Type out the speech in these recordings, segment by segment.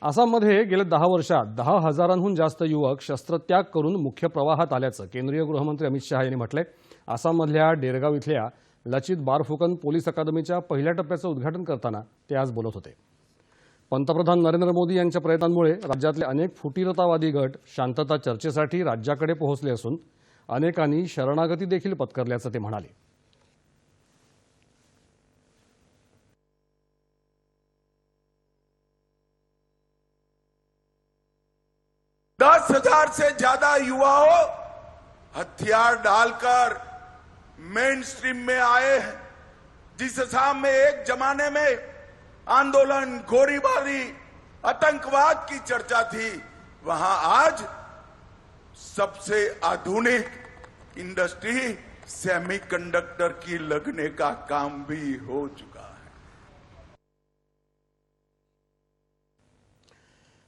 आसाममध्ये गेल्या 10 वर्षात 10,000हून जास्त युवक शस्त्रत्याग करून मुख्य प्रवाहात आल्याचं केंद्रीय गृहमंत्री अमित शहा यांनी म्हटलंय। आसाममधल्या डेरगाव इथल्या लचित बारफुकन पोलीस अकादमीच्या पहिल्या टप्प्याचं उद्घाटन करताना ते आज बोलत होते। पंतप्रधान नरेंद्र मोदी यांच्या प्रयत्नांमुळे राज्यातले अनेक फुटीरतावादी गट शांतता चर्चेसाठी राज्याकडे पोहोचले असून अनेकांनी शरणागती देखील पत्करल्याचं ते म्हणाले। 10,000 से ज्यादा युवाओं हथियार डालकर मेन स्ट्रीम में आए हैं। जिस असम में एक जमाने में आंदोलन, गोलीबारी, आतंकवाद की चर्चा थी, वहां आज सबसे आधुनिक इंडस्ट्री सेमीकंडक्टर की लगने का काम भी हो चुका है।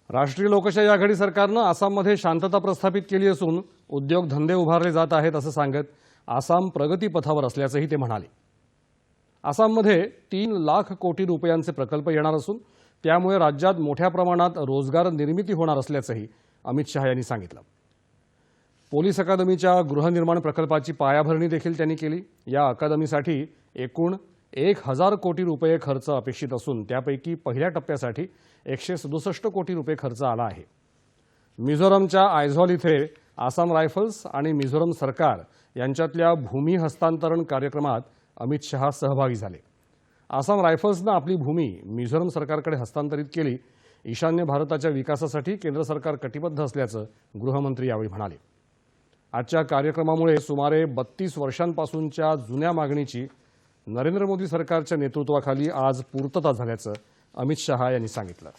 राष्ट्रीय लोकशाही आघाडी सरकारनं आसाममध्ये शांतता प्रस्थापित केली असून उद्योग धंदे उभारले जात आहेत असं सांगत आसाम प्रगतीपथावर असल्याचंही ते म्हणाले। आसाममध्ये 3 लाख कोटी रुपयांचे प्रकल्प येणार असून त्यामुळे राज्यात मोठ्या प्रमाणात रोजगार निर्मिती होणार असल्याचंही अमित शहा यांनी सांगितलं। पोलीस अकादमीच्या गृहनिर्माण प्रकल्पाची पायाभरणी देखील त्यांनी केली। या अकादमीसाठी एकूण 1,000 कोटी रुपये खर्च अपेक्षित असून त्यापैकी पहिल्या टप्प्यासाठी 167 कोटी रुपये खर्च आला आहे। मिझोरमच्या आयझॉल इथे आसाम रायफल्स आणि मिझोरम सरकार यांच्यातल्या भूमी हस्तांतरण कार्यक्रमात अमित शहा सहभागी झाले। आसाम रायफल्सनं आपली भूमी मिझोरम सरकारकडे हस्तांतरित केली। ईशान्य भारताच्या विकासासाठी केंद्र सरकार कटिबद्ध असल्याचं गृहमंत्री यावेळी म्हणाले। आजच्या कार्यक्रमामुळे सुमारे 32 वर्षांपासूनच्या जुन्या मागणीची नरेंद्र मोदी सरकारच्या नेतृत्वाखाली आज पूर्तता झाल्याचं अमित शहा यांनी सांगितलं।